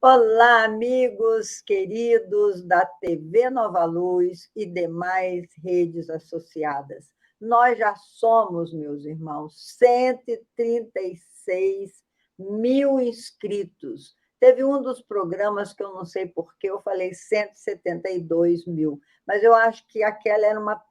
Olá, amigos queridos da TV Nova Luz e demais redes associadas. Nós já somos, meus irmãos, 136 mil inscritos. Teve um dos programas que eu não sei por que eu falei 172 mil, mas eu acho que aquela era uma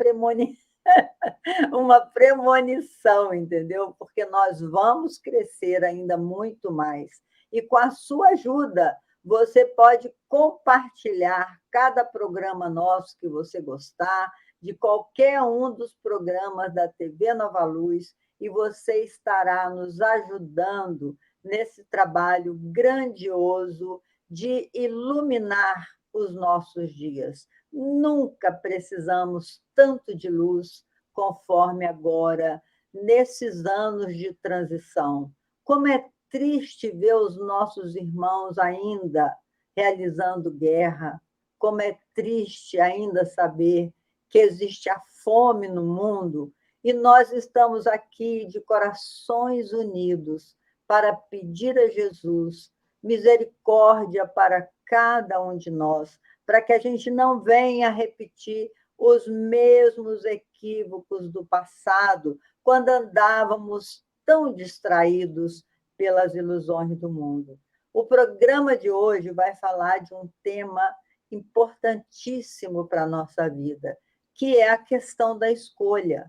uma premonição, entendeu? Porque nós vamos crescer ainda muito mais. E com a sua ajuda, você pode compartilhar cada programa nosso que você gostar, de qualquer um dos programas da TV Nova Luz, e você estará nos ajudando nesse trabalho grandioso de iluminar os nossos dias. Nunca precisamos tanto de luz conforme agora, nesses anos de transição. Como é triste ver os nossos irmãos ainda realizando guerra, como é triste ainda saber que existe a fome no mundo, e nós estamos aqui de corações unidos para pedir a Jesus misericórdia para cada um de nós, para que a gente não venha repetir os mesmos equívocos do passado, quando andávamos tão distraídos pelas ilusões do mundo. O programa de hoje vai falar de um tema importantíssimo para a nossa vida, que é a questão da escolha.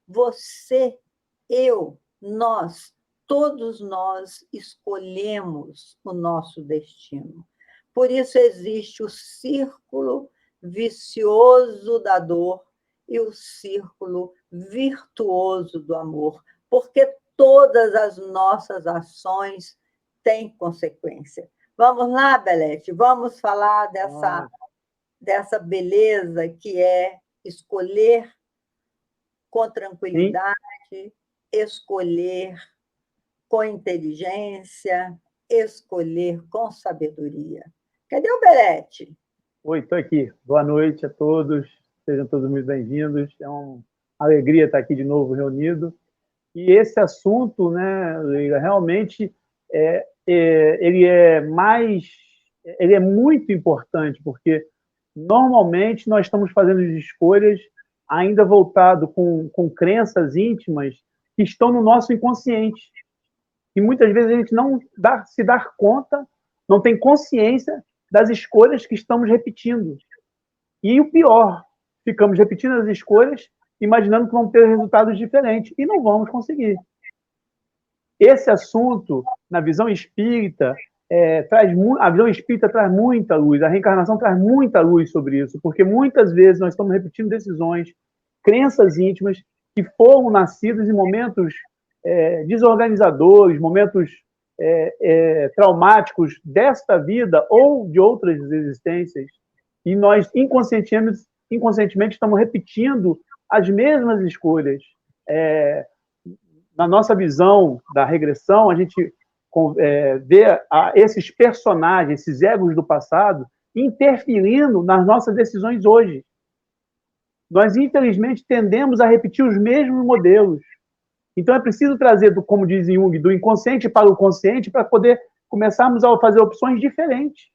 Você, eu, nós, todos nós escolhemos o nosso destino. Por isso existe o círculo vicioso da dor e o círculo virtuoso do amor, porque todas as nossas ações têm consequência. Vamos lá, Belete, vamos falar dessa beleza que é escolher com tranquilidade, sim, escolher com inteligência, escolher com sabedoria. Cadê o Belete? Oi, estou aqui. Boa noite a todos. Sejam todos muito bem-vindos. É uma alegria estar aqui de novo reunido. E esse assunto, né, Leila, realmente ele é muito importante, porque normalmente nós estamos fazendo escolhas ainda voltado com crenças íntimas que estão no nosso inconsciente. E muitas vezes a gente não se dá conta, não tem consciência das escolhas que estamos repetindo. E o pior, ficamos repetindo as escolhas, imaginando que vão ter resultados diferentes, e não vamos conseguir. Esse assunto, na visão espírita, a visão espírita traz muita luz, a reencarnação traz muita luz sobre isso, porque muitas vezes nós estamos repetindo decisões, crenças íntimas, que foram nascidas em momentos desorganizadores, momentos traumáticos desta vida ou de outras existências, e nós inconscientemente estamos repetindo as mesmas escolhas. Na nossa visão da regressão, a gente vê esses personagens, esses egos do passado, interferindo nas nossas decisões hoje. Nós, infelizmente, tendemos a repetir os mesmos modelos. Então, é preciso trazer, como diz Jung, do inconsciente para o consciente para poder começarmos a fazer opções diferentes.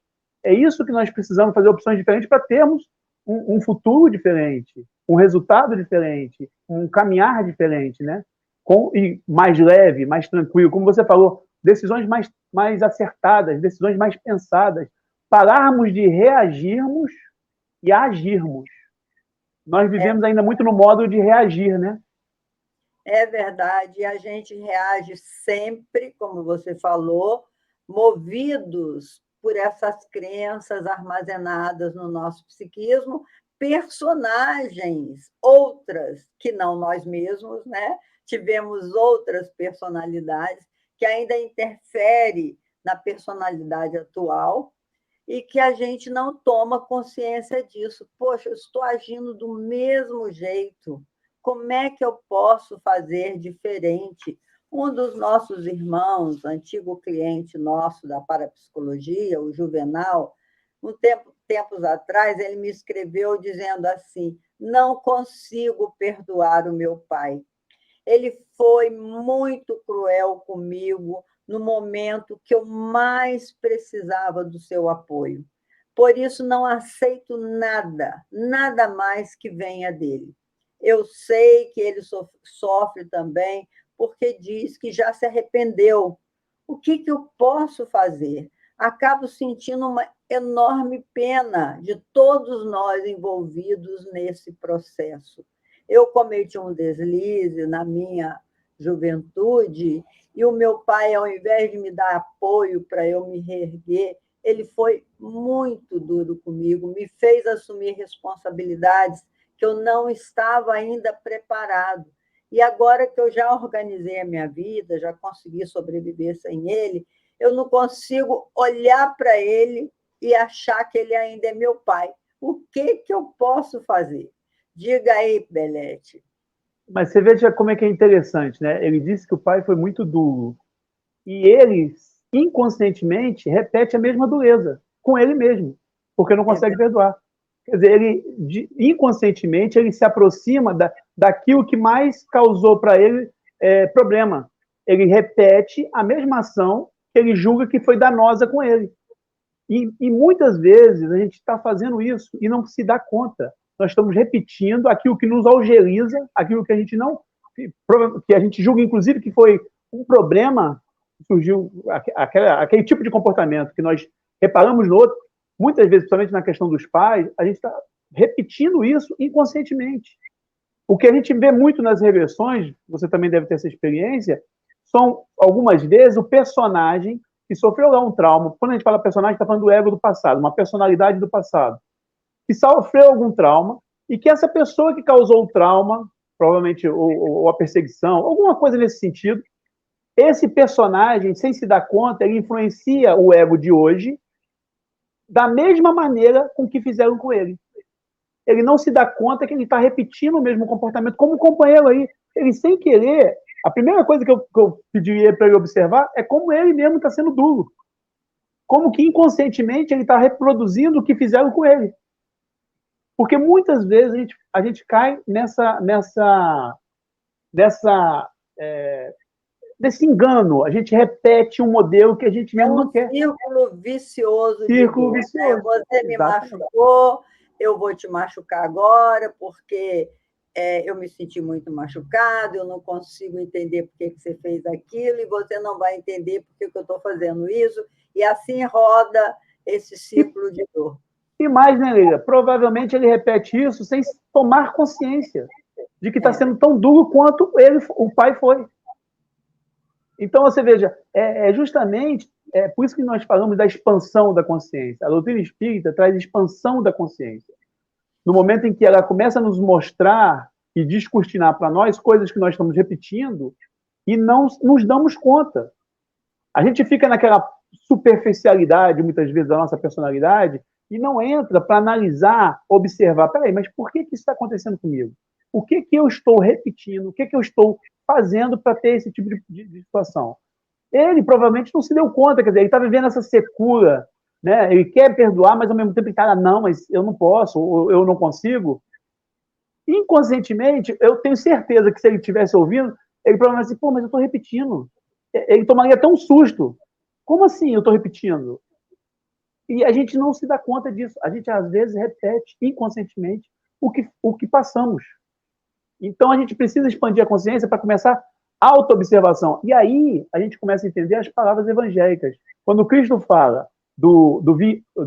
É isso que nós precisamos, fazer opções diferentes para termos um futuro diferente, um resultado diferente, um caminhar diferente, né? E mais leve, mais tranquilo. Como você falou, decisões mais acertadas, decisões mais pensadas. Pararmos de reagirmos e agirmos. Nós vivemos ainda muito no modo de reagir, né? É verdade, a gente reage sempre, como você falou, movidos por essas crenças armazenadas no nosso psiquismo, personagens, outras que não nós mesmos, né? Tivemos outras personalidades que ainda interferem na personalidade atual e que a gente não toma consciência disso. Poxa, eu estou agindo do mesmo jeito. Como é que eu posso fazer diferente? Um dos nossos irmãos, antigo cliente nosso da parapsicologia, o Juvenal, tempos atrás, ele me escreveu dizendo assim: não consigo perdoar o meu pai. Ele foi muito cruel comigo, no momento que eu mais precisava do seu apoio. Por isso, não aceito nada, nada mais que venha dele. Eu sei que ele sofre também, porque diz que já se arrependeu. O que eu posso fazer? Acabo sentindo uma enorme pena de todos nós envolvidos nesse processo. Eu cometi um deslize na minha juventude e o meu pai, ao invés de me dar apoio para eu me reerguer, ele foi muito duro comigo, me fez assumir responsabilidades que eu não estava ainda preparado. E agora que eu já organizei a minha vida, já consegui sobreviver sem ele, eu não consigo olhar para ele e achar que ele ainda é meu pai. O que eu posso fazer? Diga aí, Belete. Mas você veja como é que é interessante, né? Ele disse que o pai foi muito duro. E ele, inconscientemente, repete a mesma dureza com ele mesmo, porque não consegue perdoar. Quer dizer, ele, inconscientemente, ele se aproxima daquilo que mais causou para ele problema. Ele repete a mesma ação que ele julga que foi danosa com ele. E muitas vezes a gente está fazendo isso e não se dá conta. Nós estamos repetindo aquilo que nos algeriza, aquilo que a gente não, que a gente julga, inclusive, que foi um problema, surgiu aquele tipo de comportamento que nós reparamos no outro, muitas vezes, principalmente na questão dos pais, a gente está repetindo isso inconscientemente. O que a gente vê muito nas reversões, você também deve ter essa experiência, são, algumas vezes, o personagem que sofreu lá um trauma. Quando a gente fala personagem, está falando do ego do passado, uma personalidade do passado, que sofreu algum trauma e que essa pessoa que causou o trauma, provavelmente ou a perseguição, alguma coisa nesse sentido, esse personagem, sem se dar conta, ele influencia o ego de hoje da mesma maneira com que fizeram com ele. Ele não se dá conta que ele está repetindo o mesmo comportamento, como o companheiro aí. Ele, sem querer, a primeira coisa que eu pediria para ele observar é como ele mesmo está sendo duro. Como que inconscientemente ele está reproduzindo o que fizeram com ele. Porque muitas vezes a gente cai desse engano. A gente repete um modelo que a gente mesmo não quer. Círculo vicioso. Círculo vicioso. Você me machucou, eu vou te machucar agora, porque eu me senti muito machucado, eu não consigo entender por que você fez aquilo, e você não vai entender por que eu estou fazendo isso, e assim roda esse ciclo de dor. E mais, né, Leila? Provavelmente ele repete isso sem tomar consciência de que está sendo tão duro quanto o pai foi. Então, você veja, justamente por isso que nós falamos da expansão da consciência. A doutrina espírita traz expansão da consciência. No momento em que ela começa a nos mostrar e descortinar para nós coisas que nós estamos repetindo e não nos damos conta. A gente fica naquela superficialidade, muitas vezes, da nossa personalidade e não entra para analisar, observar. Peraí, mas por que isso está acontecendo comigo? O que eu estou repetindo? O que eu estou fazendo para ter esse tipo de situação? Ele provavelmente não se deu conta, quer dizer, ele está vivendo essa secura, né? Ele quer perdoar, mas ao mesmo tempo ele está, não, mas eu não posso, ou eu não consigo. Inconscientemente, eu tenho certeza que se ele estivesse ouvindo, ele provavelmente assim, pô, mas eu estou repetindo. Ele tomaria até um susto. Como assim eu estou repetindo? E a gente não se dá conta disso. A gente, às vezes, repete inconscientemente o que passamos. Então, a gente precisa expandir a consciência para começar a auto-observação. E aí, a gente começa a entender as palavras evangélicas. Quando Cristo fala do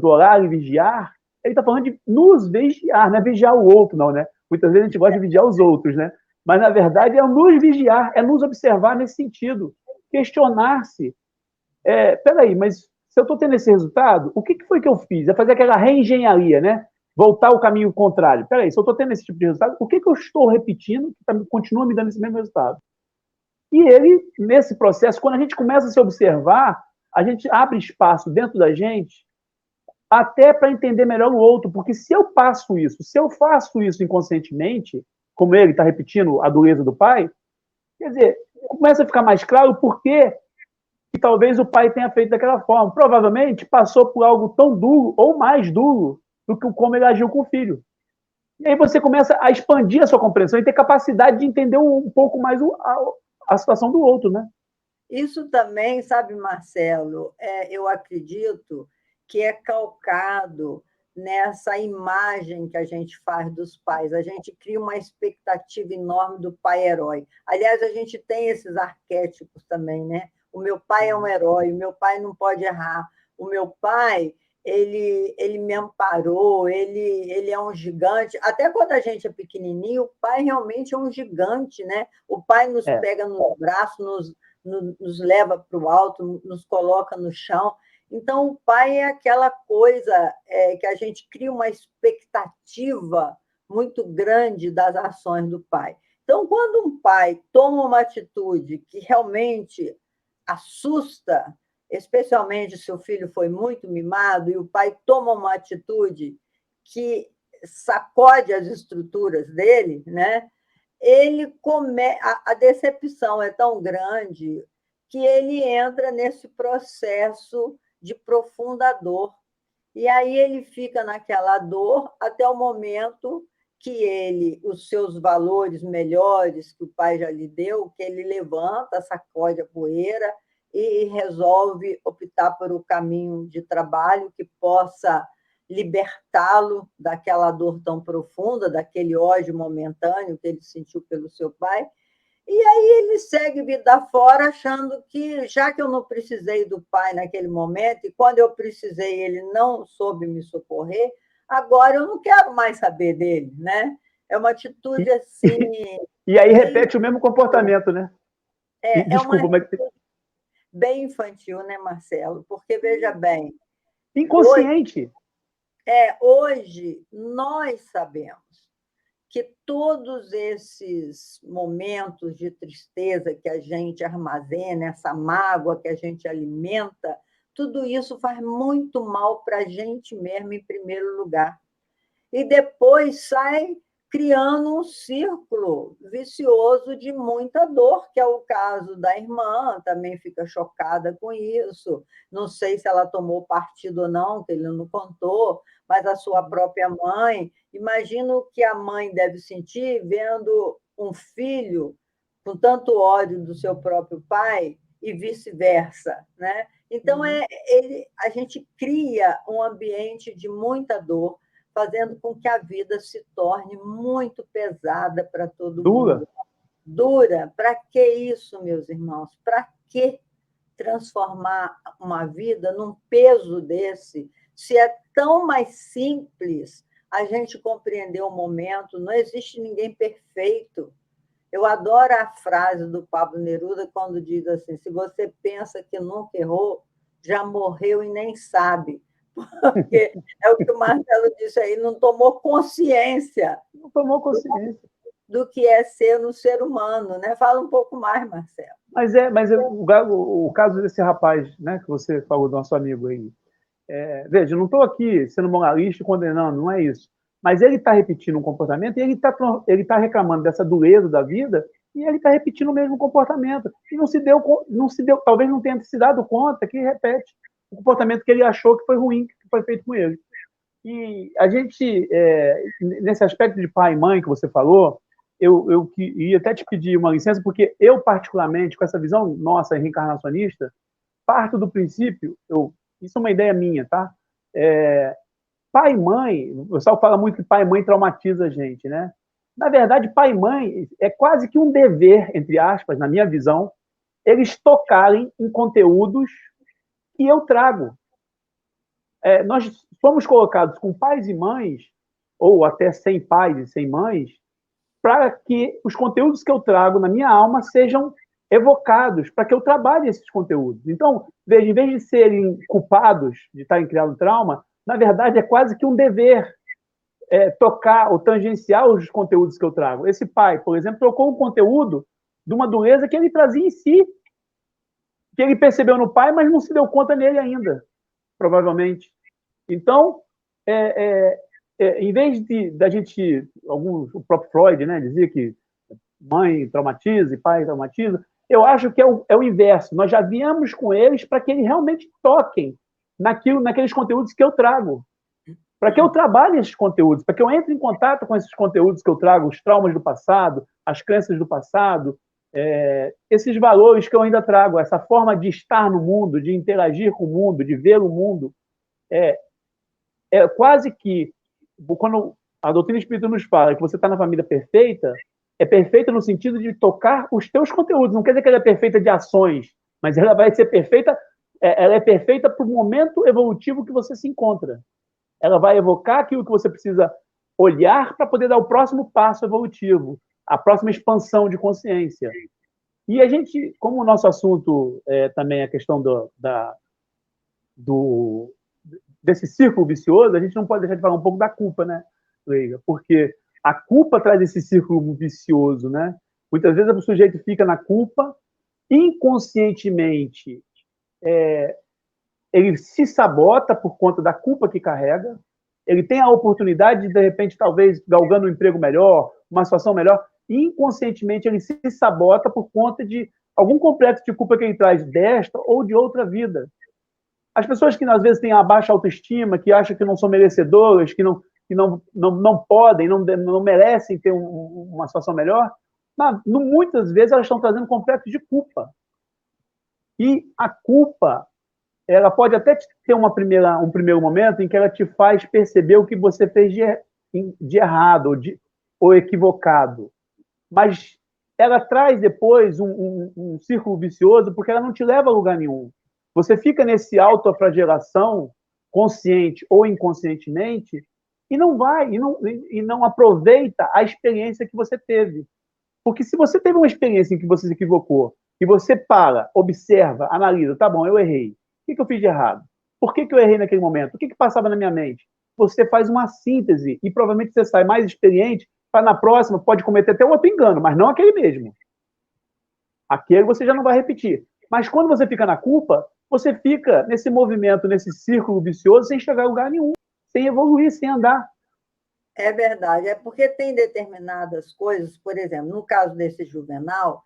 orar e vigiar, ele está falando de nos vigiar, não é vigiar o outro, não, né? Muitas vezes a gente gosta de vigiar os outros, né? Mas, na verdade, é nos vigiar, é nos observar nesse sentido. Questionar-se. Peraí, mas se eu estou tendo esse resultado, o que foi que eu fiz? É fazer aquela reengenharia, né? Voltar ao caminho contrário. Peraí, se eu estou tendo esse tipo de resultado, o que eu estou repetindo que continua me dando esse mesmo resultado? E ele, nesse processo, quando a gente começa a se observar, a gente abre espaço dentro da gente até para entender melhor o outro, porque se eu faço isso inconscientemente, como ele está repetindo a dureza do pai, quer dizer, começa a ficar mais claro por que talvez o pai tenha feito daquela forma. Provavelmente passou por algo tão duro ou mais duro do que como ele agiu com o filho. E aí você começa a expandir a sua compreensão e ter capacidade de entender um pouco mais a situação do outro, né? Isso também, sabe, Marcelo, eu acredito que é calcado nessa imagem que a gente faz dos pais. A gente cria uma expectativa enorme do pai herói. Aliás, a gente tem esses arquétipos também, né? O meu pai é um herói, o meu pai não pode errar, o meu pai ele me amparou, ele é um gigante. Até quando a gente é pequenininho, o pai realmente é um gigante, né? O pai nos pega no braço, nos leva para o alto, nos coloca no chão. Então, o pai é aquela coisa que a gente cria uma expectativa muito grande das ações do pai. Então, quando um pai toma uma atitude que realmente assusta, especialmente se o filho foi muito mimado, e o pai toma uma atitude que sacode as estruturas dele, né? A decepção é tão grande que ele entra nesse processo de profunda dor. E aí ele fica naquela dor até o momento que os seus valores melhores que o pai já lhe deu, que ele levanta, sacode a poeira e resolve optar por um caminho de trabalho que possa libertá-lo daquela dor tão profunda, daquele ódio momentâneo que ele sentiu pelo seu pai. E aí ele segue vida fora, achando que, já que eu não precisei do pai naquele momento, e quando eu precisei ele não soube me socorrer, agora eu não quero mais saber dele, né? É uma atitude assim... E aí repete o mesmo comportamento, né? Desculpa, mas... bem infantil, né, Marcelo? Porque, veja bem... Inconsciente. Hoje nós sabemos que todos esses momentos de tristeza que a gente armazena, essa mágoa que a gente alimenta, tudo isso faz muito mal para a gente mesmo, em primeiro lugar. E depois sai criando um círculo vicioso de muita dor, que é o caso da irmã, também fica chocada com isso. Não sei se ela tomou partido ou não, que ele não contou, mas a sua própria mãe. Imagino o que a mãe deve sentir vendo um filho com tanto ódio do seu próprio pai e vice-versa, né? Então, a gente cria um ambiente de muita dor, fazendo com que a vida se torne muito pesada para todo mundo. Dura. Para que isso, meus irmãos? Para que transformar uma vida num peso desse, se é tão mais simples a gente compreender o momento? Não existe ninguém perfeito. Eu adoro a frase do Pablo Neruda quando diz assim: se você pensa que nunca errou, já morreu e nem sabe. Porque é o que o Marcelo disse aí, não tomou consciência. Não tomou consciência. Do que é ser um ser humano, né? Fala um pouco mais, Marcelo. Mas o caso desse rapaz, né, que você falou do nosso amigo aí, veja, eu não estou aqui sendo moralista e condenando, não é isso. Mas ele está repetindo um comportamento e ele tá reclamando dessa dureza da vida e ele está repetindo o mesmo comportamento. E não se deu, talvez não tenha se dado conta que repete o comportamento que ele achou que foi ruim, que foi feito com ele. E a gente, nesse aspecto de pai e mãe que você falou, eu ia até te pedir uma licença, porque eu, particularmente, com essa visão nossa reencarnacionista, parto do princípio, isso é uma ideia minha, tá? Pai e mãe, o pessoal fala muito que pai e mãe traumatiza a gente, né? Na verdade, pai e mãe é quase que um dever, entre aspas, na minha visão, eles tocarem em conteúdos que eu trago. Nós fomos colocados com pais e mães, ou até sem pais e sem mães, para que os conteúdos que eu trago na minha alma sejam evocados, para que eu trabalhe esses conteúdos. Então, veja, em vez de serem culpados de estarem criando trauma, na verdade é quase que um dever tocar ou tangenciar os conteúdos que eu trago. Esse pai, por exemplo, trocou um conteúdo de uma dureza que ele trazia em si, que ele percebeu no pai, mas não se deu conta nele ainda, provavelmente. Então, em vez da gente, o próprio Freud, né, dizia que mãe traumatiza e pai traumatiza, eu acho que é o inverso. Nós já viemos com eles para que eles realmente toquem naqueles conteúdos que eu trago. Para que eu trabalhe esses conteúdos, para que eu entre em contato com esses conteúdos que eu trago, os traumas do passado, as crenças do passado, esses valores que eu ainda trago, essa forma de estar no mundo, de interagir com o mundo, de ver o mundo, é quase que, quando a doutrina espírita nos fala que você está na família perfeita, é perfeita no sentido de tocar os teus conteúdos. Não quer dizer que ela é perfeita de ações, mas ela vai ser perfeita, ela é perfeita para o momento evolutivo que você se encontra. Ela vai evocar aquilo que você precisa olhar para poder dar o próximo passo evolutivo, a próxima expansão de consciência. E a gente, como o nosso assunto também é a questão desse círculo vicioso, a gente não pode deixar de falar um pouco da culpa, né, Leila? Porque a culpa traz esse círculo vicioso, né? Muitas vezes o sujeito fica na culpa, inconscientemente ele se sabota por conta da culpa que carrega, ele tem a oportunidade de repente, talvez, galgando um emprego melhor, uma situação melhor, e inconscientemente ele se sabota por conta de algum complexo de culpa que ele traz desta ou de outra vida. As pessoas que às vezes têm a baixa autoestima, que acham que não são merecedoras, que não podem, não merecem ter uma situação melhor, mas muitas vezes elas estão trazendo complexo de culpa. E a culpa, ela pode até ter um primeiro momento em que ela te faz perceber o que você fez de errado ou equivocado. Mas ela traz depois um círculo vicioso porque ela não te leva a lugar nenhum. Você fica nesse autoflagelação, consciente ou inconscientemente, e não aproveita a experiência que você teve. Porque se você teve uma experiência em que você se equivocou, e você para, observa, analisa, tá bom, eu errei. O que eu fiz de errado? Por que eu errei naquele momento? O que passava na minha mente? Você faz uma síntese e provavelmente você sai mais experiente para na próxima pode cometer até outro engano, mas não aquele mesmo. Aquele você já não vai repetir. Mas quando você fica na culpa, você fica nesse movimento, nesse círculo vicioso, sem chegar a lugar nenhum, sem evoluir, sem andar. É verdade, é porque tem determinadas coisas, por exemplo, no caso desse Juvenal,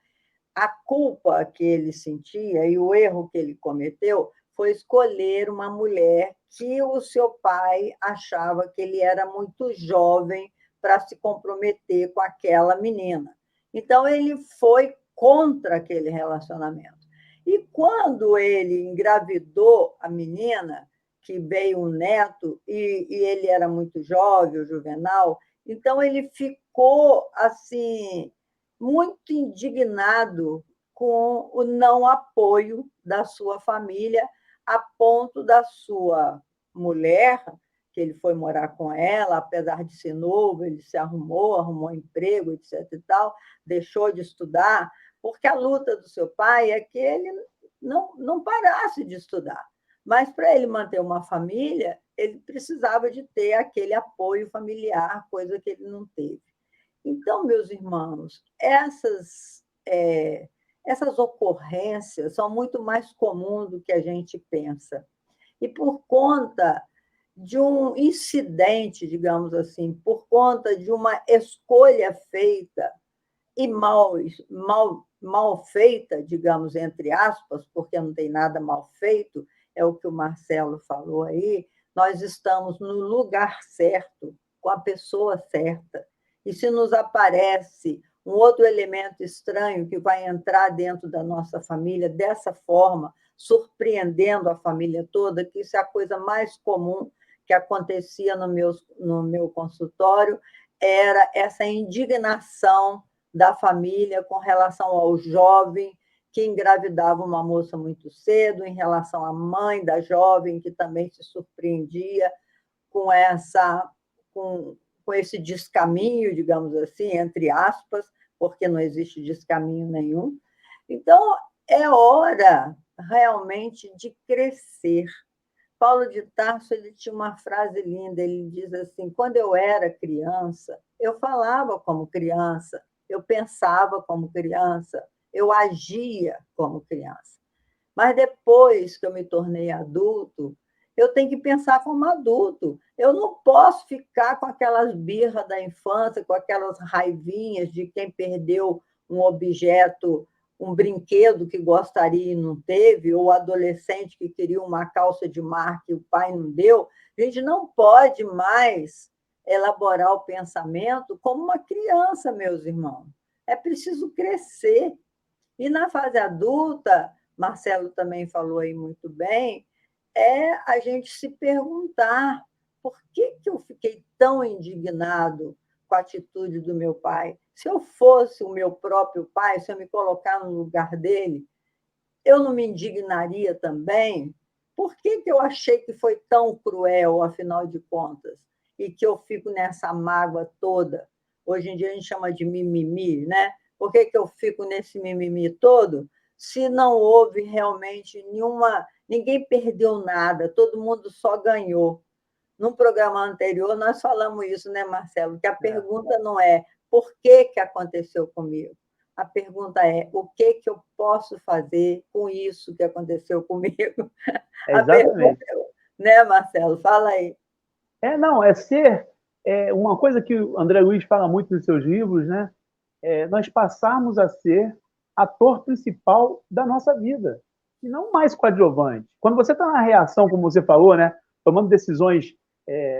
a culpa que ele sentia e o erro que ele cometeu foi escolher uma mulher que o seu pai achava que ele era muito jovem para se comprometer com aquela menina. Então, ele foi contra aquele relacionamento. E quando ele engravidou a menina, que veio um neto, e ele era muito jovem, o Juvenal, então ele ficou assim muito indignado com o não apoio da sua família, a ponto da sua mulher, que ele foi morar com ela, apesar de ser novo, ele se arrumou emprego, etc. e tal, deixou de estudar, porque a luta do seu pai é que ele não parasse de estudar. Mas para ele manter uma família, ele precisava de ter aquele apoio familiar, coisa que ele não teve. Então, meus irmãos, essas ocorrências são muito mais comuns do que a gente pensa. E por conta de um incidente, digamos assim, por conta de uma escolha feita e mal feita, digamos, entre aspas, porque não tem nada mal feito, é o que o Marcelo falou aí, nós estamos no lugar certo, com a pessoa certa. E se nos aparece um outro elemento estranho que vai entrar dentro da nossa família dessa forma, surpreendendo a família toda, que isso é a coisa mais comum que acontecia no meu consultório, era essa indignação da família com relação ao jovem que engravidava uma moça muito cedo, em relação à mãe da jovem, que também se surpreendia com esse descaminho, digamos assim, entre aspas, porque não existe descaminho nenhum. Então, é hora realmente de crescer. Paulo de Tarso ele tinha uma frase linda, ele diz assim, quando eu era criança, eu falava como criança, eu pensava como criança, eu agia como criança. Mas depois que eu me tornei adulto, eu tenho que pensar como adulto. Eu não posso ficar com aquelas birras da infância, com aquelas raivinhas de quem perdeu um objeto, um brinquedo que gostaria e não teve, ou adolescente que queria uma calça de marca e o pai não deu. A gente não pode mais elaborar o pensamento como uma criança, meus irmãos. É preciso crescer. E na fase adulta, Marcelo também falou aí muito bem, é a gente se perguntar por que eu fiquei tão indignado com a atitude do meu pai. Se eu fosse o meu próprio pai, se eu me colocar no lugar dele, eu não me indignaria também? Por que eu achei que foi tão cruel, afinal de contas, e que eu fico nessa mágoa toda? Hoje em dia a gente chama de mimimi, né? Por que eu fico nesse mimimi todo se não houve realmente nenhuma. Ninguém perdeu nada, todo mundo só ganhou. No programa anterior, nós falamos isso, né, Marcelo? Que a pergunta não é por que aconteceu comigo. A pergunta é o que eu posso fazer com isso que aconteceu comigo? A pergunta Exatamente. é, né, Marcelo? Fala aí. Não, uma coisa que o André Luiz fala muito nos seus livros, né? Nós passarmos a ser ator principal da nossa vida, e não mais coadjuvante. Quando você está na reação, como você falou, né? Tomando decisões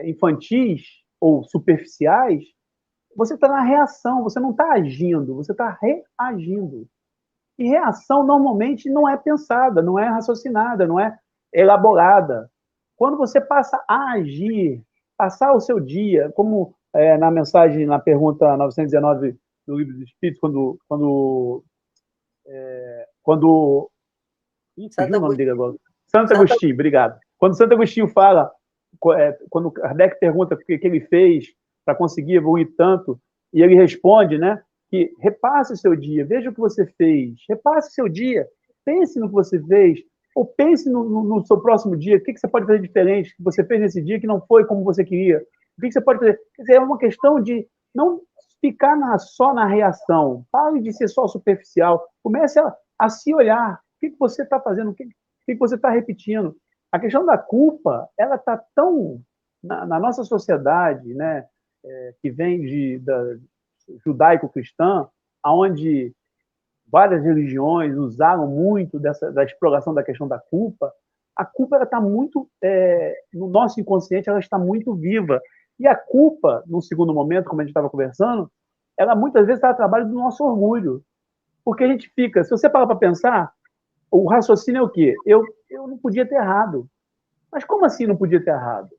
infantis ou superficiais, você está na reação, você não está agindo, você está reagindo. E reação normalmente não é pensada, não é raciocinada, não é elaborada. Quando você passa a agir, passar o seu dia, como na mensagem, na pergunta 919 do Livro dos Espíritos, quando fugiu Santa o nome dele Agostinho. agora. Santo Santa... Agostinho, obrigado. Quando Santo Agostinho fala, quando Kardec pergunta o que ele fez para conseguir evoluir tanto, e ele responde, né, que repasse o seu dia, veja o que você fez, repasse o seu dia, pense no que você fez, ou pense no seu próximo dia, o que você pode fazer diferente, que você fez nesse dia que não foi como você queria, o que você pode fazer. Quer dizer, é uma questão de não ficar só na reação, pare de ser só superficial, comece a se olhar, o que você está fazendo, o que você está repetindo. A questão da culpa, ela está tão na nossa sociedade, né, que vem da judaico-cristã, onde várias religiões usaram muito da exploração da questão da culpa. A culpa está muito no nosso inconsciente, ela está muito viva. E a culpa, num segundo momento, como a gente estava conversando, ela muitas vezes está a trabalho do nosso orgulho, porque a gente fica. Se você parar para pensar, o raciocínio é o quê? Eu não podia ter errado. Mas como assim não podia ter errado?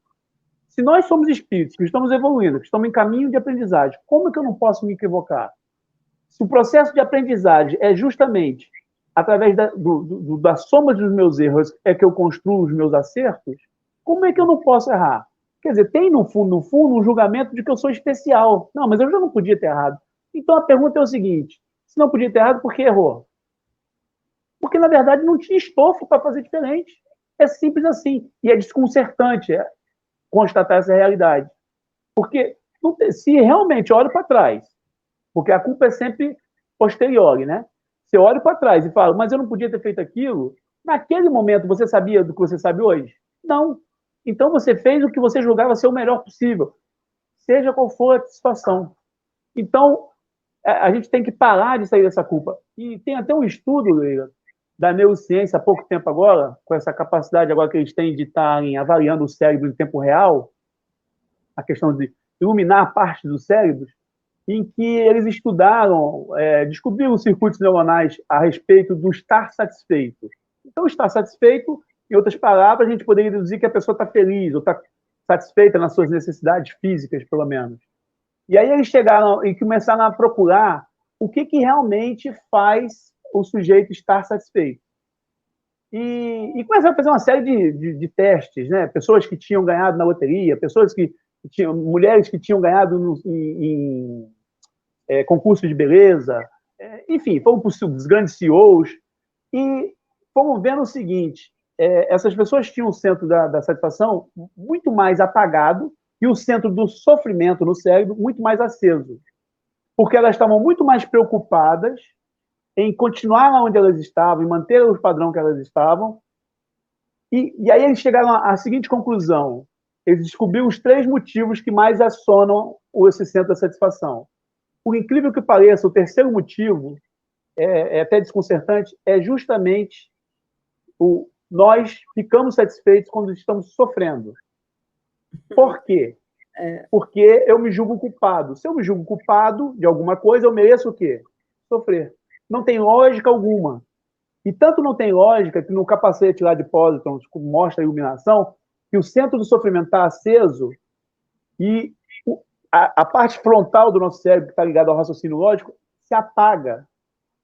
Se nós somos espíritos que estamos evoluindo, que estamos em caminho de aprendizagem, como é que eu não posso me equivocar? Se o processo de aprendizagem é justamente através da soma dos meus erros é que eu construo os meus acertos, como é que eu não posso errar? Quer dizer, tem no fundo, um julgamento de que eu sou especial. Não, mas eu já não podia ter errado. Então a pergunta é o seguinte: se não podia ter errado, por que errou? Porque, na verdade, não tinha estofo para fazer diferente. É simples assim. E é desconcertante constatar essa realidade. Porque se realmente olho para trás, porque a culpa é sempre posterior, né? Se eu olho para trás e falo, mas eu não podia ter feito aquilo, naquele momento você sabia do que você sabe hoje? Não. Então você fez o que você julgava ser o melhor possível, seja qual for a situação. Então, a gente tem que parar de sair dessa culpa. E tem até um estudo, Leila, da neurociência há pouco tempo agora, com essa capacidade agora que eles têm de estarem avaliando o cérebro em tempo real, a questão de iluminar parte dos cérebros, em que eles estudaram, descobriram circuitos neuronais a respeito do estar satisfeito. Então, estar satisfeito, em outras palavras, a gente poderia deduzir que a pessoa está feliz, ou está satisfeita nas suas necessidades físicas, pelo menos. E aí eles chegaram e começaram a procurar o que realmente faz o sujeito estar satisfeito. E começaram a fazer uma série de testes, né? Pessoas que tinham ganhado na loteria, pessoas que tinham, mulheres que tinham ganhado em concurso de beleza, enfim, fomos para os grandes CEOs e fomos vendo o seguinte: essas pessoas tinham o centro da satisfação muito mais apagado e o centro do sofrimento no cérebro muito mais aceso, porque elas estavam muito mais preocupadas em continuar onde elas estavam, em manter o padrão que elas estavam. E aí eles chegaram à seguinte conclusão: eles descobriram os 3 motivos que mais acionam esse centro da satisfação. Por incrível que pareça, o terceiro motivo, é até desconcertante, é justamente nós ficamos satisfeitos quando estamos sofrendo. Por quê? Porque eu me julgo culpado. Se eu me julgo culpado de alguma coisa, eu mereço o quê? Sofrer. não tem lógica alguma. E tanto não tem lógica que no capacete lá de Positron mostra a iluminação, que o centro do sofrimento está aceso e a parte frontal do nosso cérebro, que está ligada ao raciocínio lógico, se apaga.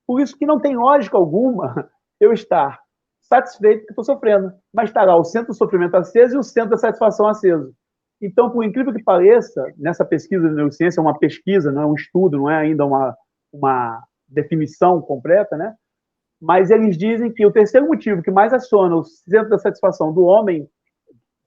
Por isso que não tem lógica alguma eu estar satisfeito que estou sofrendo, mas está lá o centro do sofrimento aceso e o centro da satisfação aceso. Então, por incrível que pareça, nessa pesquisa de neurociência, é uma pesquisa, não é um estudo, não é ainda uma definição completa, né? Mas eles dizem que o terceiro motivo que mais aciona o centro da satisfação do homem,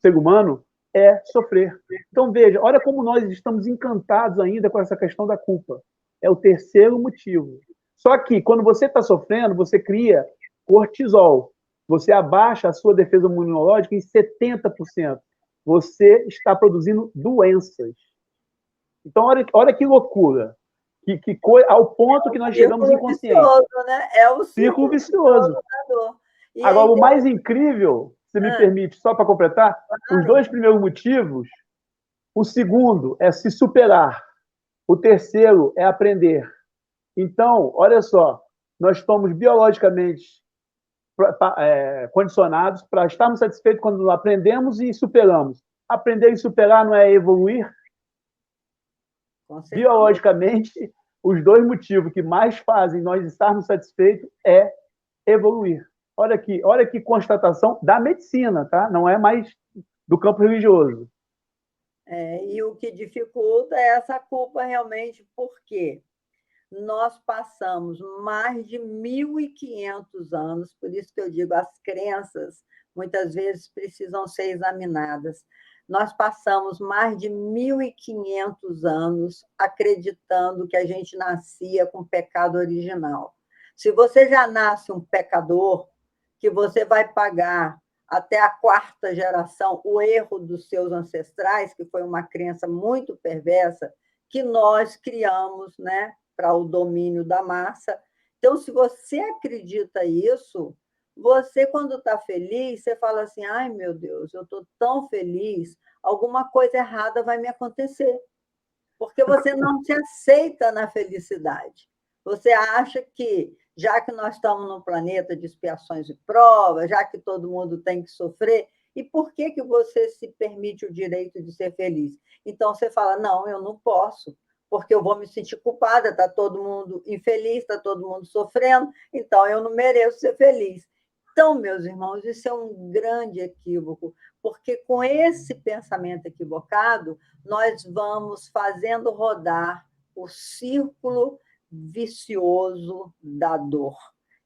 ser humano, é sofrer. Então, veja, olha como nós estamos encantados ainda com essa questão da culpa. É o terceiro motivo. Só que, quando você está sofrendo, você cria cortisol. Você abaixa a sua defesa imunológica em 70%. Você está produzindo doenças. Então, olha que loucura. Ao ponto que nós chegamos inconscientes. Vicioso, né? É o círculo vicioso. Da dor. Agora, o mais incrível, se me permite, só para completar, os dois primeiros motivos, o segundo é se superar, o terceiro é aprender. Então, olha só, nós estamos biologicamente condicionados para estarmos satisfeitos quando aprendemos e superamos. Aprender e superar não é evoluir? Biologicamente, os dois motivos que mais fazem nós estarmos satisfeitos é evoluir. Olha que constatação da medicina, tá? Não é mais do campo religioso. E o que dificulta é essa culpa realmente, porque nós passamos mais de 1.500 anos, por isso que eu digo, as crenças muitas vezes precisam ser examinadas. Nós passamos mais de 1.500 anos acreditando que a gente nascia com pecado original. Se você já nasce um pecador, que você vai pagar até a quarta geração o erro dos seus ancestrais, que foi uma crença muito perversa, que nós criamos, né, para o domínio da massa. Então, se você acredita isso, você, quando está feliz, você fala assim, ai, meu Deus, eu estou tão feliz, alguma coisa errada vai me acontecer. Porque você não se aceita na felicidade. Você acha que, já que nós estamos num planeta de expiações e provas, já que todo mundo tem que sofrer, e por que você se permite o direito de ser feliz? Então, você fala, não, eu não posso, porque eu vou me sentir culpada, está todo mundo infeliz, está todo mundo sofrendo, então eu não mereço ser feliz. Então, meus irmãos, isso é um grande equívoco, porque com esse pensamento equivocado, nós vamos fazendo rodar o círculo vicioso da dor.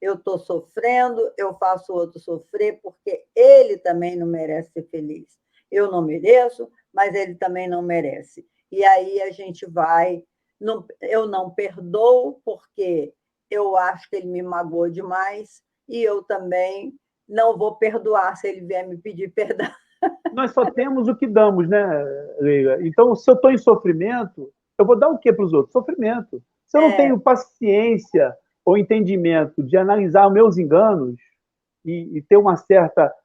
Eu estou sofrendo, eu faço o outro sofrer, porque ele também não merece ser feliz. Eu não mereço, mas ele também não merece. E aí a gente vai... eu não perdoo, porque eu acho que ele me magoou demais, e eu também não vou perdoar se ele vier me pedir perdão. Nós só temos o que damos, né, Leila? Então, se eu estou em sofrimento, eu vou dar o que para os outros? Sofrimento. Se eu não tenho paciência ou entendimento de analisar meus enganos e ter uma certa...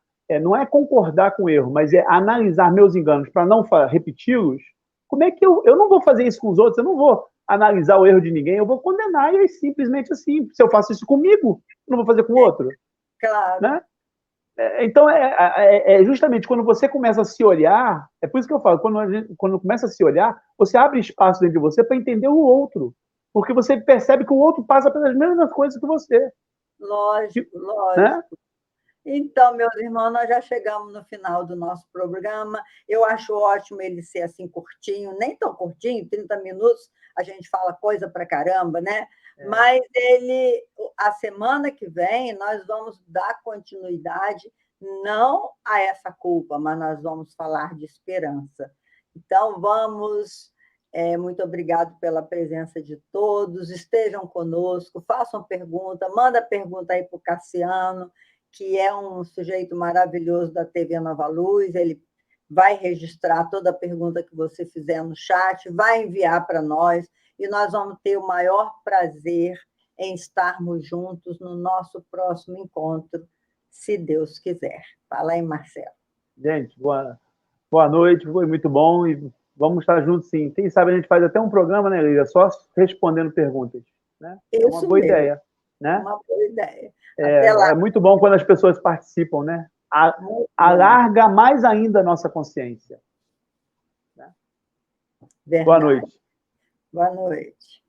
não é concordar com o erro, mas é analisar meus enganos para não repeti-los, como é que eu não vou fazer isso com os outros? Eu não vou analisar o erro de ninguém, eu vou condenar, e é simplesmente assim. Se eu faço isso comigo, eu não vou fazer com o outro. Claro. Né? Então, justamente quando você começa a se olhar, é por isso que eu falo, quando começa a se olhar, você abre espaço dentro de você para entender o outro, porque você percebe que o outro passa pelas mesmas coisas que você. Lógico, lógico. Né? Então, meus irmãos, nós já chegamos no final do nosso programa. Eu acho ótimo ele ser assim curtinho, nem tão curtinho, 30 minutos, a gente fala coisa pra caramba, né? Mas a semana que vem, nós vamos dar continuidade não a essa culpa, mas nós vamos falar de esperança. Então, vamos... muito obrigado pela presença de todos, estejam conosco, façam pergunta, manda pergunta aí para o Cassiano, que é um sujeito maravilhoso da TV Nova Luz, ele vai registrar toda a pergunta que você fizer no chat, vai enviar para nós, e nós vamos ter o maior prazer em estarmos juntos no nosso próximo encontro, se Deus quiser. Fala aí, Marcelo. Gente, boa noite, foi muito bom, e vamos estar juntos, sim. Quem sabe a gente faz até um programa, né, Lília? Só respondendo perguntas. Né? É uma boa ideia. né? Uma boa ideia. Até lá. É muito bom quando as pessoas participam, né? Alarga mais ainda a nossa consciência. Né? Verdade. Boa noite. Boa noite.